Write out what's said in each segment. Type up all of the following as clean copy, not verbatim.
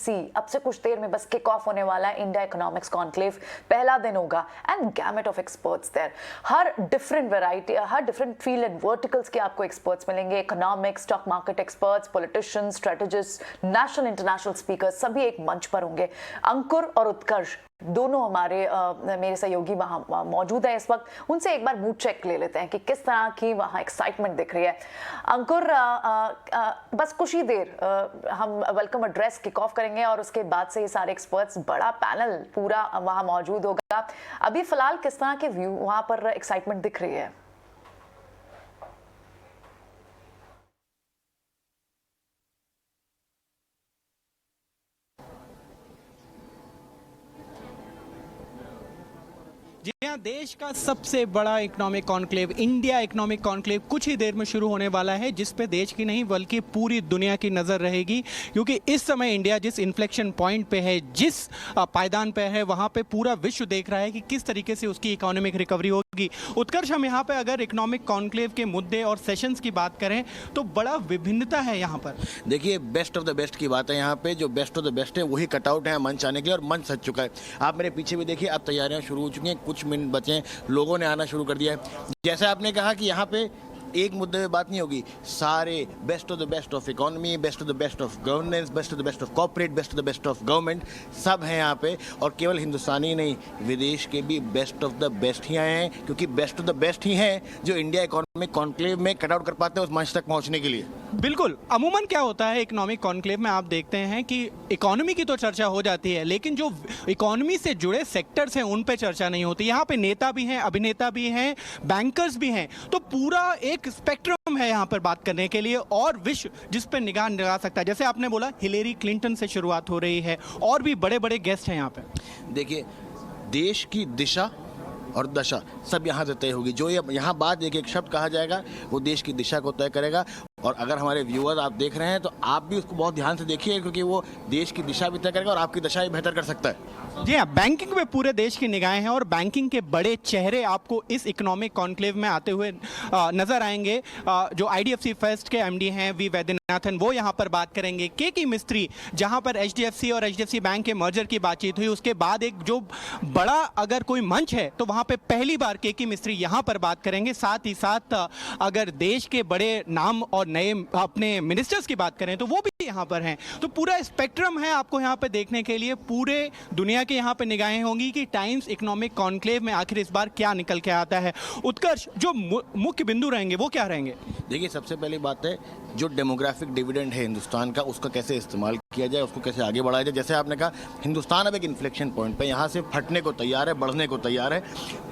IEC अब से कुछ देर में बस किक ऑफ होने वाला है। इंडिया इकोनॉमिक्स कॉन्क्लेव पहला दिन होगा and gamut of experts there. हर डिफरेंट वैरायटी, हर डिफरेंट फील्ड एंड वर्टिकल्स के आपको एक्सपर्ट्स मिलेंगे। Economics, stock market experts, politicians, strategist, national international speakers सभी एक मंच पर होंगे। अंकुर और उत्कर्ष दोनों हमारे मेरे सहयोगी वहाँ मौजूद है इस वक्त। उनसे एक बार मूड चेक ले लेते हैं कि किस तरह की वहाँ एक्साइटमेंट दिख रही है। अंकुर, बस कुछ ही देर हम वेलकम एड्रेस किक ऑफ करेंगे और उसके बाद से ये सारे एक्सपर्ट्स, बड़ा पैनल पूरा वहाँ मौजूद होगा। अभी फिलहाल किस तरह के व्यू वहाँ पर एक्साइटमेंट दिख रही है? जी हाँ, देश का सबसे बड़ा economic conclave, India economic conclave कुछ ही देर में शुरू होने वाला है, जिस पे देश की नहीं बल्कि पूरी दुनिया की नज़र रहेगी। क्योंकि इस समय इंडिया जिस इन्फ्लेक्शन पॉइंट पे है, जिस पायदान पे है, वहाँ पे पूरा विश्व देख रहा है कि किस तरीके से उसकी इकोनॉमिक रिकवरी होगी। उत्कर्ष, हम यहाँ पे अगर इकोनॉमिक कॉन्क्लेव के मुद्दे और सेशंस की बात करें तो बड़ा विभिन्नता है यहाँ पर। देखिए, बेस्ट ऑफ द बेस्ट की बात है। यहाँ पे जो बेस्ट ऑफ द बेस्ट है वही कटआउट है मंच आने के लिए, और मंच सज चुका है। आप मेरे पीछे भी देखिए, अब तैयारियां शुरू हो चुकी हैं, कुछ मिनट बचे हैं, लोगों ने आना शुरू कर दिया है। जैसे आपने कहा कि यहाँ पे एक मुद्दे पे बात नहीं होगी, सारे best of the best of economy, best of the best of governance, best of the best of corporate, best of the best of government, सब हैं यहाँ पे। और केवल हिंदुस्तानी नहीं, विदेश के भी बेस्ट ऑफ द बेस्ट ही आए हैं, क्योंकि बेस्ट ऑफ द बेस्ट ही हैं जो इंडिया इकोनॉमिक कॉन्क्लेव में कट आउट कर पाते हैं उस मंच तक पहुँचने के लिए। बिल्कुल, अमूमन क्या होता है इकोनॉमिक कॉन्क्लेव में, आप देखते हैं कि इकोनॉमी की तो चर्चा हो जाती है, लेकिन जो इकोनॉमी से जुड़े सेक्टर्स हैं उन पे चर्चा नहीं होती। यहाँ पे नेता भी हैं, अभिनेता भी हैं, बैंकर्स भी हैं, तो पूरा एक स्पेक्ट्रम है यहाँ पर बात करने के लिए, और विश्व जिस पर निगाह लगा सकता है। जैसे आपने बोला, हिलेरी क्लिंटन से शुरुआत हो रही है, और भी बड़े बड़े गेस्ट हैं यहाँ पे। देखिए, देश की दिशा और दशा सब यहाँ से तय होगी। जो ये यहाँ बात एक एक शब्द कहा जाएगा वो देश की दिशा को तय करेगा। और अगर हमारे व्यूअर आप देख रहे हैं तो आप भी उसको बहुत ध्यान से देखिए, क्योंकि वो देश की दिशा भी तय करेगा और आपकी दशा भी बेहतर कर सकता है। जी हाँ, बैंकिंग पे पूरे देश की निगाहें हैं, और बैंकिंग के बड़े चेहरे आपको इस इकोनॉमिक कॉन्क्लेव में आते हुए नजर आएंगे। जो IDFC फर्स्ट के MD हैं वी वैद्यनाथन, वो यहाँ पर बात करेंगे। के मिस्त्री, जहाँ पर HDFC और HDFC बैंक के मर्जर की बातचीत हुई, उसके बाद एक जो बड़ा अगर कोई मंच है तो वहाँ पे पहली बार के मिस्त्री यहाँ पर बात करेंगे। साथ ही साथ अगर देश के बड़े नाम और नए अपने मिनिस्टर्स की बात करें तो वो भी यहाँ पर हैं। तो पूरा स्पेक्ट्रम है आपको यहाँ पे देखने के लिए। पूरे दुनिया के यहाँ पे निगाहें होंगी कि टाइम्स इकोनॉमिक कॉन्क्लेव में आखिर इस बार क्या निकल के आता है। उत्कर्ष, जो मुख्य बिंदु रहेंगे वो क्या रहेंगे? देखिए, सबसे पहली बात है, जो डेमोग्राफिक डिविडेंड है हिंदुस्तान का, उसका कैसे इस्तेमाल किया जाए, उसको कैसे आगे बढ़ाया जाए। जैसे आपने कहा, हिंदुस्तान अब एक इन्फ्लेक्शन पॉइंट पे यहाँ से फटने को तैयार है, बढ़ने को तैयार है।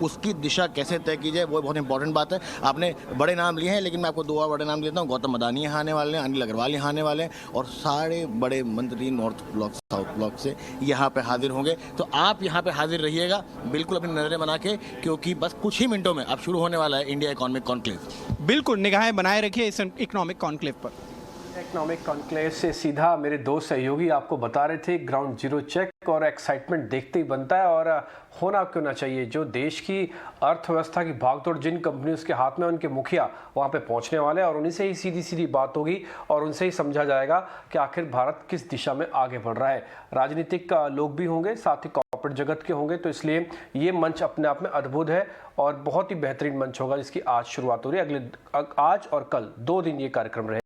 उसकी दिशा कैसे तय की जाए वो बहुत इंपॉर्टेंट बात है। आपने बड़े नाम लिए हैं, लेकिन मैं आपको 2 और बड़े नाम देता हूँ। गौतम अडानी यहाँ आने वाले हैं, अनिल अग्रवाल यहाँ आने वाले हैं, और सारे बड़े मंत्री नॉर्थ ब्लॉक, साउथ ब्लॉक से यहाँ पे हाजिर होंगे। तो आप यहाँ पे हाजिर रहिएगा, बिल्कुल अपनी नजरें बना के, क्योंकि बस कुछ ही मिनटों में अब शुरू होने वाला है इंडिया इकोनॉमिक कॉन्क्लेव। बिल्कुल निगाहें बनाए रखिए इस इकोनॉमिक कॉन्क्लेव पर। इकोनॉमिक कॉन्क्लेव से सीधा मेरे 2 सहयोगी आपको बता रहे थे, ग्राउंड जीरो चेक, और एक्साइटमेंट देखते ही बनता है, और होना क्यों ना चाहिए। जो देश की अर्थव्यवस्था की भागदौड़ जिन कंपनियों के हाथ में, उनके मुखिया वहाँ पे पहुँचने वाले हैं, और उन्हीं से ही सीधी सीधी बात होगी और उनसे ही समझा जाएगा कि आखिर भारत किस दिशा में आगे बढ़ रहा है। राजनीतिक लोग भी होंगे, साथ ही कॉर्पोरेट जगत के होंगे, तो इसलिए ये मंच अपने आप में अद्भुत है और बहुत ही बेहतरीन मंच होगा, जिसकी आज शुरुआत हो रही है। आज और कल 2 दिन ये कार्यक्रम रहे।